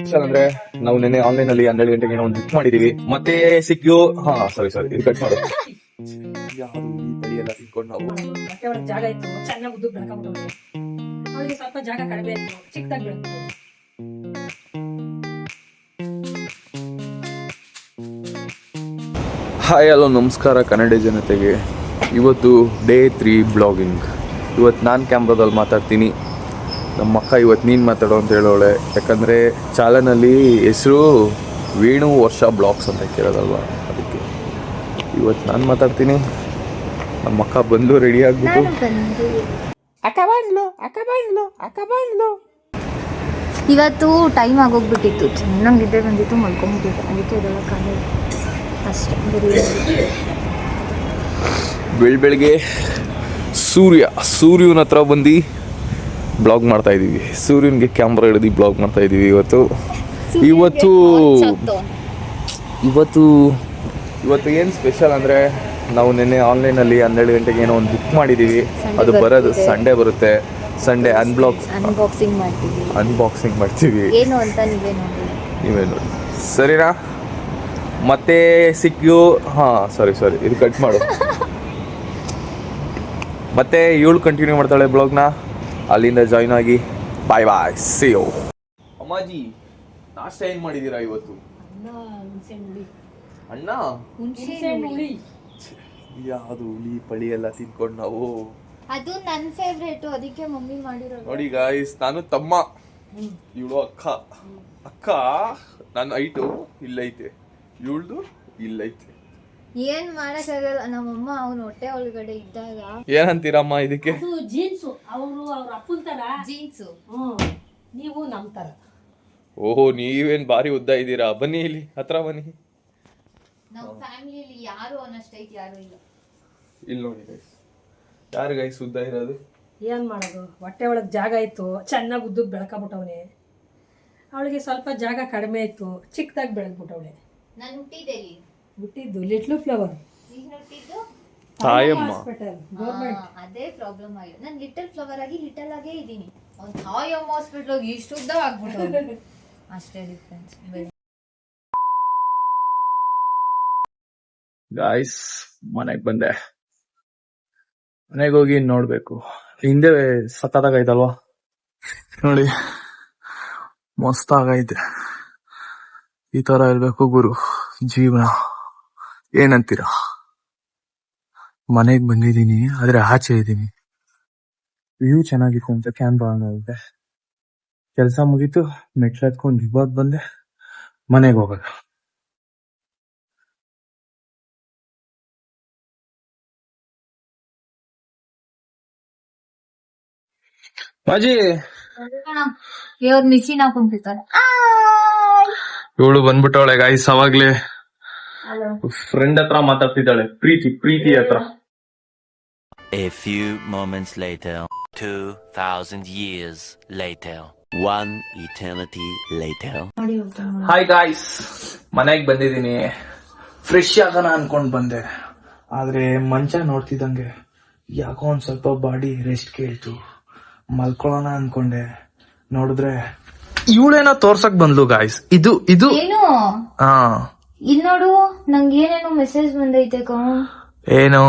ಅಂದ್ರೆ ನಾವು ನಿನ್ನೆ ಆನ್ಲೈನ್ ಅಲ್ಲಿ 12 ಗಂಟೆಗೆ ಏನೋ ಒಂದು ಬುಕ್ ಮಾಡಿದೀವಿ. ಮತ್ತೆ ಸಿಕ್ಯು ಸಾರಿ ಇದು ಕಟ್ ಮಾಡು. ಯಾರು ಈ ಬಳಿ ಎಲ್ಲ ತಿನ್ಕೊಂಡು ನಾವು ಮತ್ತೆ ಒಳಗೆ ಜಾಗ ಇತ್ತು, ಚೆನ್ನಾಗಿ ಉದ್ದು ಬೆಳ್ಕೊಂಡ್ಬಿಟ್ಟು ಅವಳಿಗೆ ಸ್ವಲ್ಪ ಜಾಗ ಕಡಿಮೆ ಇತ್ತು, ಚಿಕ್ಕದಾಗಿ ಬೆಳ್ಕೊಂಡು. ಹಾಯ್ ಹಲೋ ನಮಸ್ಕಾರ ಕನ್ನಡ ಜನತೆಗೆ. ಇವತ್ತು ಡೇ 3 ಬ್ಲಾಗಿಂಗ್. ಇವತ್ತು ನಾನು ಕ್ಯಾಮ್ರಾದಲ್ಲಿ ಮಾತಾಡ್ತೀನಿ, ನಮ್ಮ ಅಕ್ಕ ಇವತ್ತು ನೀನು ಮಾತಾಡೋ ಅಂತ ಹೇಳೋಳೆ. ಯಾಕಂದರೆ ಚಾನಲಲ್ಲಿ ಹೆಸರು ವೇಣು ವರ್ಷ ಬ್ಲಾಗ್ಸ್ ಅಂತ ಕೇಳೋದಲ್ವ, ಅದಕ್ಕೆ ಇವತ್ತು ನಾನು ಮಾತಾಡ್ತೀನಿ. ನಮ್ಮ ಅಕ್ಕ ಬಂದು ರೆಡಿ ಆಗಿಬಿಟ್ಟು ಇವತ್ತು ಟೈಮ್ ಆಗೋಗ್ಬಿಟ್ಟಿತ್ತು, ಚೆನ್ನಾಗಿ ನಿದ್ದೆ ಬಂದಿತ್ತು, ಮಲ್ಕೊಂಡ್ಬಿಟ್ಟಿತ್ತು, ಅದಕ್ಕೆ ಎದ್ದೇಳಕ್ಕಾಗಲ್ಲ ಅಷ್ಟೇ. ಬೆಳಗ್ಗೆ ಸೂರ್ಯನ ಹತ್ರ ಬಂದು ಬ್ಲಾಗ್ ಮಾಡ್ತಾ ಇದ್ದೀವಿ. ಸೂರ್ಯನಿಗೆ ಕ್ಯಾಮ್ರಾ ಹಿಡಿದು ಬ್ಲಾಗ್ ಮಾಡ್ತಾ ಇದ್ದೀವಿ. ಇವತ್ತು ಏನು ಸ್ಪೆಷಲ್ ಅಂದರೆ, ನಾವು ನಿನ್ನೆ ಆನ್ಲೈನಲ್ಲಿ 12 ಗಂಟೆಗೆ ಏನೋ ಒಂದು ಬುಕ್ ಮಾಡಿದ್ದೀವಿ. ಅದು ಬರೋದು ಸಂಡೇ ಬರುತ್ತೆ. ಸಂಡೇ ಅನ್ಬಾಕ್ಸಿಂಗ್ ಮಾಡ್ತೀವಿ. ಏನು ಅಂತ ನೀವೇ ನೋಡಿ, ಸರಿನಾ? ಮತ್ತೆ ಸಿಕ್ಯು ಸಾರಿ ಇದು ಕಟ್ ಮಾಡು. ಮತ್ತೆ ಇವಳು ಕಂಟಿನ್ಯೂ ಮಾಡ್ತಾಳೆ ಬ್ಲಾಗ್ನ, ಅಲ್ಲಿಂದ ಜಾಯ್ನ್ ಆಗಿ ಬಾಯ್ ಸಿ ಯು. ಅಮ್ಮಾಜಿ, ನಾಷ್ಟ ಏನು ಮಾಡಿದ್ದೀರಾ ಇವತ್ತು? ಅಣ್ಣ ಯಾವುದು ಹುಳಿ ಪಳಿ ಎಲ್ಲ ತಿನ್ಕೊಂಡು ನಾವು. ಅದು ನನ್ನ ಫೇವ್ರೇಟ್, ಅದಕ್ಕೆ ಮಮ್ಮಿ ಮಾಡಿರೋದು. ನೋಡಿ ಗಾಯ್ಸ್, ನಾನು ತಮ್ಮ, ಇವಳು ಅಕ್ಕ. ನನ್ನ ಹೈಟು ಇಲ್ಲೈತೆ, ಇವಳ್ದು ಇಲ್ಲೈತೆ. ಏನ್ ಮಾಡಕ್ಕಾಗಲ್ಲ, ನಮ್ಮಮ್ಮ ಅವ್ನ ಹೊಟ್ಟೆ ಒಳಗಡೆ ಇದ್ದಾಗ. ಏನಂತೀರಮ್ಮ ಇದಕ್ಕೆ? ಜೀನ್ಸು, ಅವರು ಅವ್ರ ಅಪ್ಪನ ತರ ಜೀನ್ಸು. ನೀವು ನಮ್ ತರ. ಓಹೋ, ನೀವೇನ್ ಬಾರಿ ಉದ್ದ ಇದ್ದೀರಾ. ಬನ್ನಿ ಇಲ್ಲಿ ಹತ್ರ ಬನ್ನಿ. ನಮ್ಮ ಫ್ಯಾಮಿಲಿಯಲ್ಲಿ ಯಾರು ಅನ್ನಷ್ಟೈತೆ ಯಾರು ಇಲ್ಲ. ಇಲ್ಲಿ ನೋಡಿ ಗೈಸ್, ಯಾರು ಗೈಸ್ ಉದ್ದ ಇರೋದು? ಏನ್ ಮಾಡೋದು, ಹೊಟ್ಟೆ ಒಳಗೆ ಜಾಗ ಇತ್ತು, ಚೆನ್ನಾಗಿ ಉದ್ದು ಬೆಳ್ಕೊಂಬಿಟ್ಟವನೆ. ಅವಳಿಗೆ ಸ್ವಲ್ಪ ಜಾಗ ಕಡಿಮೆ ಇತ್ತು, ಚಿಕ್ಕದಾಗಿ ಬೆಳೆದ್ಬಿಟ್ಟವಳೆ. ನಾನು ಹುಟ್ಟಿದ್ದು ಲಿಟ್ಲು ಫ್ಲವರ್, ತಾಯಮ್ಮ. ಅದೇ ಪ್ರಾಬ್ಲಮ್ ಆಗಿದೆ. ನಾನು ಲಿಟಲ್ ಫ್ಲವರ್ ಆಗಿ ಲಿಟಲ್ ಆಗೇ ಇದ್ದೀನಿ. ಅವ್ನು ತಾಯಮ್ಮ ಹಾಸ್ಪಿಟಲ್ ಇಷ್ಟು ಉದ್ದ ಆಗ್ಬಿಟ್ಟು ಅಷ್ಟೇ ಡಿಫ್ರೆನ್ಸ್. ಗಾಯ್ಸ್, ಮನೆಗೆ ಬಂದೆ. ಮನೆಗೆ ಹೋಗಿ ನೋಡ್ಬೇಕು. ಹಿಂದೆ ಸಕ್ಕತ್ತಾಗೈತಲ್ವಾ ನೋಡಿ, ಮಸ್ತಾಗೈತೆ. ಈ ತರ ಇರ್ಬೇಕು ಗುರು ಜೀವನ. ಏನಂತೀರಾ? ಮನೆಗೆ ಬಂದಿದ್ದೀನಿ, ಆದ್ರೆ ಆಚೆ ಇದ್ದೀನಿ. ವ್ಯೂ ಚೆನ್ನಾಗಿತ್ತು ಅಂತ ಕ್ಯಾಮ್ರಾ ಆನ್ ಆಗಿದೆ. ಕೆಲಸ ಮುಗೀತು, ಮೆಟ್ಲು ಹತ್ಕೊಂಡು ಇವಾಗ ಬಂದೆ. ಮನೆಗೆ ಹೋಗೋದು. ಅಜ್ಜಿ, ಇವ್ರು ಮಿಷಿನ್ ಹಾಕೊಂಡ್ಬಿಡ್ತಾರೆ. ಇವಳು ಬಂದ್ಬಿಟ್ಟವಳೆ ಗಾಯ್ಸ್. ಅವಾಗ್ಲೇ ಫ್ರೆಂಡ್ ಹತ್ರ ಮಾತಾಡ್ತಿದ್ದಾಳೆ, ಪ್ರೀತಿ ಹತ್ರ. A few moments later, 2000 years later, one eternity later. Hi guys, ಮನೆಗ್ ಬಂದಿದ್ದೀನಿ. ಫ್ರೆಶ್ ಆಗೋಣ ಅನ್ಕೊಂಡ್ ಬಂದೆ, ಆದ್ರೆ ಮಂಚ ನೋಡ್ತಿದ್ದಂಗೆ ಯಾಕೋ ಒಂದ್ ಸ್ವಲ್ಪ ಬಾಡಿ ರೆಸ್ಟ್ ಕೇಳ್ತು. ಮಲ್ಕೊಳ್ಳೋಣ ಅನ್ಕೊಂಡೆ, ನೋಡಿದ್ರೆ ಇವಳೇನೋ ತೋರ್ಸಕ್ ಬಂದ್ಲು ಗಾಯ್ಸ್. ಇದು ಏನು ಇಲ್ಲಿ ನೋಡು, ನಂಗೆ ಏನೇನೋ ಮೆಸೇಜ್ ಬಂದೈತೆ. ಏನು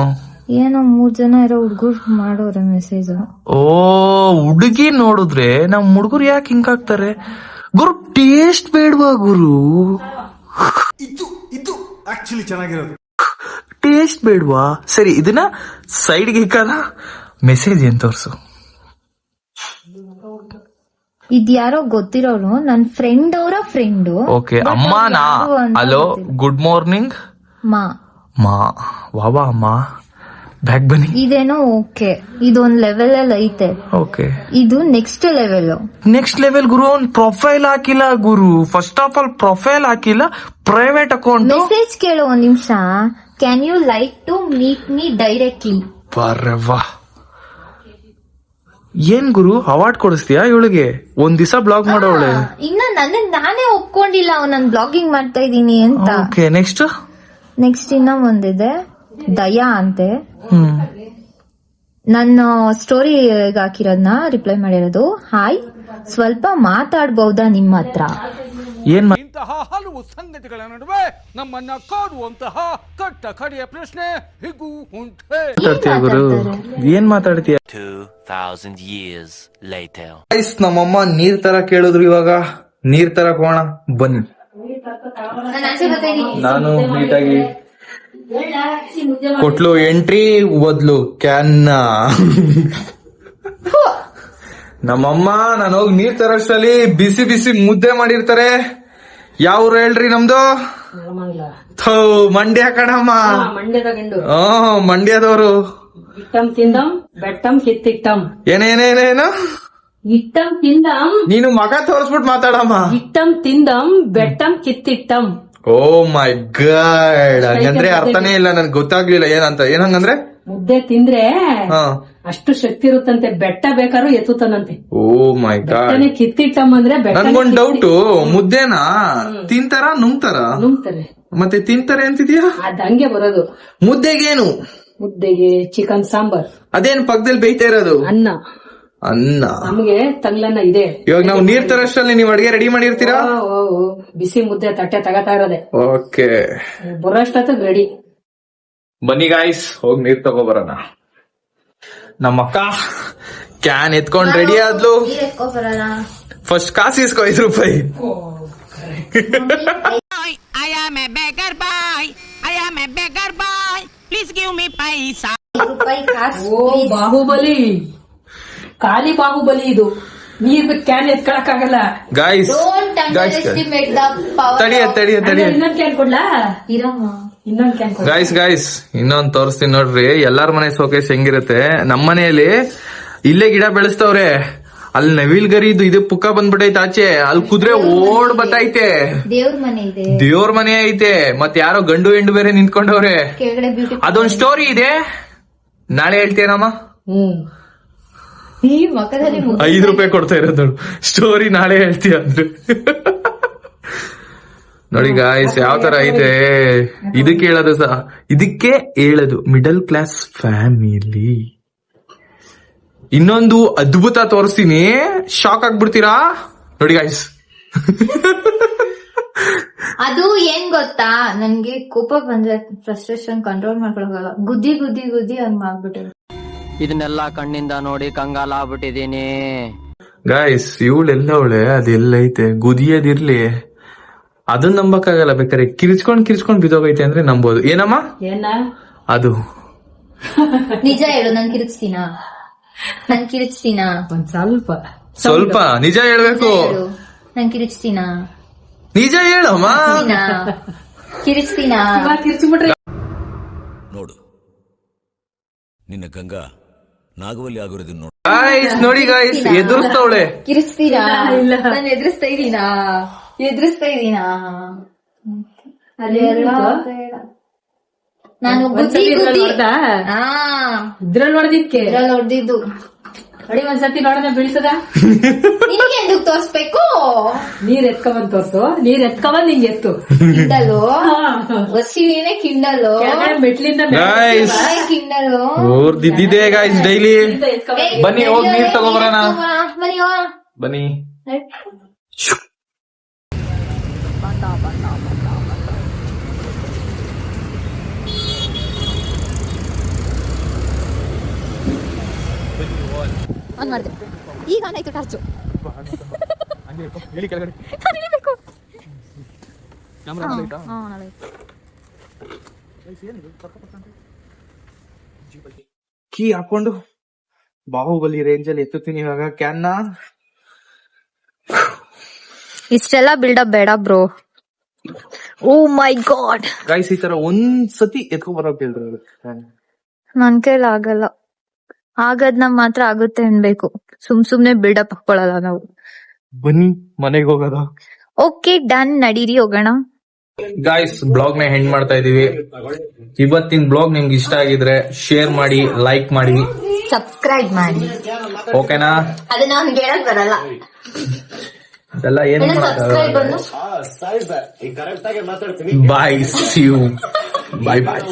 3 ಜನ ಇರೋ ಹುಡುಗರು ಮಾಡೋರೆ ಮೆಸೇಜ್. ಓ, ಹುಡುಗಿ ನೋಡಿದ್ರೆ ನಮ್ ಹುಡುಗರು ಯಾಕೆ ಹಿಂಗಾಗ್ತಾರೆ ಗುರು? ಟೇಸ್ಟ್ ಬೇಡ್ವಾ ಗುರು? ಇದು ಆಕ್ಚುಲಿ ಚೆನ್ನಾಗಿರೋದು. ಟೇಸ್ಟ್ ಬೇಡ್ವಾ? ಸರಿ, ಇದನ್ನ ಸೈಡ್ಗೆ ಇಕ್ಕಲ್ಲ. ಮೆಸೇಜ್ ಏನ್ ತೋರ್ಸು. ಇದ್ಯಾರೋ ಗೊತ್ತಿರೋರು, ನನ್ ಫ್ರೆಂಡ್ ಅವರ ಫ್ರೆಂಡು. ಓಕೆ, ಅಮ್ಮನಾ? ಹಲೋ, ಗುಡ್ ಮಾರ್ನಿಂಗ್ ಮಾ. ವಾವಾ ಅಮ್ಮ, ಬ್ಯಾಗ್ ಬನ್ನಿ. ಇದೇನೋ ಓಕೆ, ಇದೊಂದ್ ಲೆವೆಲ್ ಅಲ್ಲಿ ಐತೆ. ಓಕೆ, ಇದು ನೆಕ್ಸ್ಟ್ ಲೆವೆಲ್ ಗುರು. ಅವ್ನ್ ಪ್ರೊಫೈಲ್ ಹಾಕಿಲ್ಲ ಗುರು. ಫಸ್ಟ್ ಆಫ್ ಆಲ್ ಪ್ರೊಫೈಲ್ ಹಾಕಿಲ್ಲ, ಪ್ರೈವೇಟ್ ಅಕೌಂಟ್. ಮೆಸೇಜ್ ಕೇಳೋ ಒಂದ್ ನಿಮಿಷ. Can you like to meet me directly? ಬರವಾ, ಏನ್ ಗುರು ಅವಾರ್ಡ್ ಕೊಡಿಸ್ತೀಯಾ ಇವಳಿಗೆ? ಒಂದ್ ದಿವಸ ಬ್ಲಾಗ್ ಮಾಡೋಳೆ. ಇನ್ನ ನಾನೇ ಒಪ್ಕೊಂಡಿಲ್ಲ ನನ್ ಬ್ಲಾಗಿಂಗ್ ಮಾಡ್ತಾ ಇದೀನಿ ಅಂತ. ಓಕೆ, ನೆಕ್ಸ್ಟ್ ಇನ್ನ ಒಂದಿದೆ, ದಯಾ ಅಂತೆ. ನನ್ನ ಸ್ಟೋರಿ ಹಾಕಿರೋದ್ನ ರಿಪ್ಲೈ ಮಾಡಿರೋದು. ಹಾಯ್, ಸ್ವಲ್ಪ ಮಾತಾಡ್ಬಹುದಾ ನಿಮ್ಮ ಹತ್ರ? ಏನ್ ಇಂತಹ ಹಲವು ಸಂಗತಿಗಳ ನಡುವೆ ನಮ್ಮನ್ನ ಕಾಡುವಂತಹ ಕಟ್ಟ ಕಡೆಯ ಪ್ರಶ್ನೆ ಹೀಗೂ ಉಂಟೆ. ಮಾತಾಡ್ತೀಯ ಗುರು? ಏನ್ ಮಾತಾಡ್ತೀಯ? 2000 years later. ಗೈಸ್, ನಮ್ಮಮ್ಮ ನೀರ್ ತರ ಕೇಳಿದ್ರು, ಇವಾಗ ನೀರ್ ತರ ಹೋಗೋಣ ಬನ್ನಿ. ನಾನು ನೀಟಾಗಿ ಕೊಟ್ಲು ಎಂಟ್ರಿ ಬದ್ಲು ಕ್ಯಾನ್. ನಮ್ಮಮ್ಮ ನಾನು ಹೋಗಿ ನೀರ್ ತರಷ್ಟರಲ್ಲಿ ಬಿಸಿ ಬಿಸಿ ಮುದ್ದೆ ಮಾಡಿರ್ತಾರೆ. ಯಾವ ಹೇಳ್ರಿ ನಮ್ದು? ಥೋ, ಮಂಡ್ಯ ಕಣಮ್ಮ. ಮಂಡ್ಯದ ಗಂಡು ಮಂಡ್ಯದವರು. ಇಟ್ಟಂ ತಿಂದಂ ಬೆಟ್ಟಂ ಕಿತ್ತಿಟ್ಟಂ. ಏನೇನೇನೇನು? ಇಟ್ಟಂ ತಿಂದಂ. ನೀನು ಮಗ ತೋರಿಸ್ಬಿಟ್ಟು ಮಾತಾಡಮ್ಮ. ಇಟ್ಟಂ ತಿಂದಂ ಬೆಟ್ಟಂ ಕಿತ್ತಿಟ್ಟಂ. ಓ ಮೈ ಗಾಡ್, ಹಂಗಂದ್ರೆ ಅರ್ಥನೇ ಇಲ್ಲ, ನನ್ಗೆ ಗೊತ್ತಾಗ್ಲಿಲ್ಲ ಏನಂತ. ಏನಂಗಂದ್ರೆ ಮುದ್ದೆ ತಿಂದ್ರೆ ಹಾ. ಅಷ್ಟು ಶಕ್ತಿ ಇರುತ್ತಂತೆ, ಬೆಟ್ಟ ಬೇಕಾದ್ರೂ ಎತ್ತುತ್ತಾನಂತೆ. ಓ ಮೈ ಗಾಡ್. ಬೆಟ್ಟನೇ ಕಿತ್ತಿಟ್ಟಂ ಅಂದ್ರೆ ಬೆಟ್ಟ ನನ್ಗೊಂದ್ ಡೌಟು, ಮುದ್ದೆನಾ ತಿಂತಾರ ನುಂಗ್ತಾರ? ನುಂಗ್ತಾರೆ. ಮತ್ತೆ ತಿಂತಾರೆ ಅಂತಿದ್ಯಾ? ಅದ್ ಹಂಗೆ ಬರೋದು. ಮುದ್ದೆಗೇನು? ಮುದ್ದೆಗೆ ಚಿಕನ್ ಸಾಂಬಾರ್, ಅದೇನು ಪಕ್ಕದಲ್ಲಿ ಬೇಯ್ತಾ ಇರೋದು? ಅನ್ನ. ಅನ್ನ. ನಮ್ಗೆ ತಗ್ಲನ್ನ ಇದೆ. ಇವಾಗ ನಾವು ನೀರ್ ತರಷ್ಟರಲ್ಲಿ ನೀವು ಅಡಿಗೆ ರೆಡಿ ಮಾಡಿರ್ತೀರಾ? ಬಿಸಿ ಮುದ್ದೆ ತಟ್ಟೆ ತಗತಾ ಇರೋದೆ. ಓಕೆ, ಬರೋಷ್ಟೊತ್ತಿಗೆ ರೆಡಿ. ಬನ್ನಿ ಗಾಯ್ಸ್, ಹೋಗಿ ನೀರ್ ತಗೋಬರೋಣ. ನಮ್ಮಕ್ಕ ಕ್ಯಾನ್ ಎತ್ಕೊಂಡ್ ರೆಡಿ ಆದ್ಲು. ಫಸ್ಟ್ ಕಾಸು ಇಸ್ಕೊ, 5 ರೂಪಾಯಿ. I am a beggar boy. I am a beggar boy. Please give me paisa. ಓ ಬಾಹುಬಲಿ, ಖಾಲಿ ಬಾಹುಬಲಿ ಇದು. ನೀರ್ ಕ್ಯಾನ್ ಎತ್ಕೊಳಕ್ಕಾಗಲ್ಲ. ಗಾಯ್ಸ್ ತಡಿಯ ಇನ್ನೊಂದ್ ಕ್ಯಾನ್ ಕೊಡ್ಲಾ? ಇನ್ನೊಂದ್ ಕ್ಯಾನ್ ಕೊಡ್ಲಾ? ಗಾಯ್ಸ್ ಇನ್ನೊಂದ್ ತೋರಿಸ್ತೀನಿ ನೋಡ್ರಿ. ಎಲ್ಲಾರ ಮನೆ ಸೋಕೇಶ್ ಹೆಂಗಿರುತ್ತೆ, ನಮ್ಮ ಮನೆಯಲ್ಲಿ ಇಲ್ಲೇ ಗಿಡ ಬೆಳೆಸ್ತವ್ರೆ. ಅಲ್ಲಿ ನವಿಲ್ ಗರಿದು ಇದು ಪುಕ್ಕ ಬಂದ್ಬಿಟ್ಟೈತೆ ಆಚೆ. ಅಲ್ಲಿ ಕುದುರೆ ಓಡ್ ಬತ್ತೈತೆ. ದೇವ್ರ ಮನೆ ಇದೆ, ದೇವ್ರ ಮನೆ ಐತೆ. ಮತ್ ಯಾರೋ ಗಂಡು ಹೆಂಡು ಬೇರೆ ನಿಂತ್ಕೊಂಡವ್ರೆ. ಕೆಳಗಡೆ ಬ್ಯೂಟಿ. ಅದೊಂದ್ ಸ್ಟೋರಿ ಇದೆ, ನಾಳೆ ಹೇಳ್ತೀನಮ್ಮ. ಈ ಮಕ್ಕದಲ್ಲಿ 5 ರೂಪಾಯಿ ಕೊಡ್ತಾ ಇರೋದು ಸ್ಟೋರಿ, ನಾಳೆ ಹೇಳ್ತೀಯ ಅಂದ್ರೆ. ನೋಡಿ ಗಾಯ್ಸ್ ಯಾವ ತರ ಐತೆ. ಇದಕ್ಕೆ ಹೇಳೋದು ಸಹ, ಇದಕ್ಕೆ ಹೇಳೋದು ಮಿಡಲ್ ಕ್ಲಾಸ್ ಫ್ಯಾಮಿಲಿ. ಇನ್ನೊಂದು ಅದ್ಭುತ ತೋರಿಸ್ತೀನಿ, ಶಾಕ್ ಆಗ್ಬಿಡ್ತೀರಾ ನೋಡಿ ಗಾಯ್ಸ್. ಅದು ಏನ್ ಗೊತ್ತಾ, ನನ್ಗೆ ಕೋಪ ಬಂದ್ರೆ ಫ್ರಸ್ಟ್ರೇಷನ್ ಕಂಟ್ರೋಲ್ ಮಾಡ್ಕೊಳಕ್ಕಾಗಲ್ಲ. ಗುದ್ದಿ ಗುದ್ದಿ ಗುದ್ದಿ ಹಂಗ್ ಮಾಡ್ಬಿಟ್ಟೆ. ಇದನ್ನೆಲ್ಲ ಕಣ್ಣಿಂದ ನೋಡಿ ಕಂಗಾಲ ಆಗ್ಬಿಟ್ಟಿದೀನಿ. ಗಾಯ್ಸ್ ಇವಳೆಲ್ಲವಳೆ ಅದೆಲ್ಲೈತೆ, ಗುದಿಯದಿರ್ಲಿ, ಅದನ್ನ ನಂಬಕ್ಕಾಗಲ್ಲ. ಬೇಕಾದ್ರೆ ಕಿರ್ಚ್ಕೊಂಡ್ ಬಿದ್ದೋಗೈತೆ ಅಂದ್ರೆ ನಂಬೋದು. ಏನಮ್ಮ ಏನ ಅದು? ನಿಜ ಹೇಳು, ನಾನ್ ಕಿರಿಚ್ತೀನಾ? ಒಂದ್ ಸ್ವಲ್ಪ ನಿಜ ಹೇಳ್ಬೇಕು. ನಾನ್ ಕಿರಿಚ್ತೀನಾ? ನಿಜ ಹೇಳಮ್ಮ. ಕಿರಿಚ್ತೀನಾ? ಕಿರ್ಚ್ಬಿಟ್ರೆ ನೋಡು, ನಿನ್ನ ಗಂಗಾ ನಾಗವಲ್ಲಿ ಆಗಿರೋದನ್ನ ನೋಡು. ಗಾಯ್ಸ್ ನೋಡಿ ಗಾಯ್ಸ್, ಎದುರಿಸ್ತವಳೆ. ಕಿರಿಚ್ತೀರಾ? ನಾನು ಎದುರಿಸ್ತಾ ಇದೀನಾ? ನಾನು ಗುದ್ದಿ ಗುದ್ದಿ ಇದ್ರಲ್ಲಿ ನೋಡ್ದಿಕ್ಕೆ ಹೊಡೆದಿದ್ದು. ನೋಡಿ ಒಂದ್ಸತಿ ನೋಡೋಣ ಬೀಳ್ಸದ. ನಿನಗೆ ఎందుకు ತೋರ್ಸ್ಬೇಕು? ನೀರ್ ಎತ್ಕೊಂಡ್ ತೋರ್ಸು. ನೀರ್ ಎತ್ಕೊಂಡ್ ಹಿಂಗ್ ಎತ್ತು. ಕಿಂಡಲು ವಸಿನೇ ಕಿಂಡಲು. ಮೆಟ್ಲಿಂದ ಗಾಯ್ಸ್ ಕಿಂಡಲು ಓರ್ದಿದ್ದಿದೆ ಗಾಯ್ಸ್ ಡೈಲಿ. ಬನ್ನಿ ಹೋಗಿ ನೀರ್ ತಗೋಬರೋಣ. ಬನ್ನಿ. ಈಗ ಆಯ್ತು ಟಾರ್ಚು. ಕೀ ಹಾಕೊಂಡು ಬಾಹುಬಲಿ ರೇಂಜ್ ಅಲ್ಲಿ ಎತ್ತುತ್ತೀನಿ ಇವಾಗ ಕ್ಯಾನ್ನ. ಇಷ್ಟೆಲ್ಲ ಬಿಲ್ಡಪ್ ಬೇಡ ಬ್ರೋ. ಓ ಮೈ ಗಾಡ್ ಗಾಯ್ಸ್, ಈ ತರ ಒಂದ್ಸತಿ ಎತ್ಕೊ ಬರೋಕ್ ಹೇಳ್ರಿ. ನನ್ ಕೈಲಿ ಆಗಲ್ಲ. ಆಗದ್ನ ಮಾತ್ರ ಆಗುತ್ತೆ ಅನ್ಬೇಕು. ಸುಮ್ನೆ ಬಿಲ್ಡಪ್ ಹಾಕೊಳಲ್ಲ ನಾವು. ಬನ್ನಿ ಮನೆಗೆ ಹೋಗೋದ. ಓಕೆ ಡನ್, ನಡೀರಿ ಹೋಗೋಣ. ಗಾಯ್ಸ್ ಬ್ಲಾಗ್ ನ ಹೆಂಡ್ ಮಾಡ್ತಾ ಇದೀವಿ. ಇವತ್ತಿನ ಬ್ಲಾಗ್ ನಿಮ್ಗೆ ಇಷ್ಟ ಆಗಿದ್ರೆ ಶೇರ್ ಮಾಡಿ, ಲೈಕ್ ಮಾಡಿ, ಸಬ್ಸ್ಕ್ರೈಬ್ ಮಾಡಿ. ಓಕೆನಾ? ಅದನ್ನ ಅವ್ನಿಗೆ ಹೇಳಕ್ ಬರಲ್ಲ. ಅದೆಲ್ಲ ಏನು subscribe bye, see you, bye bye.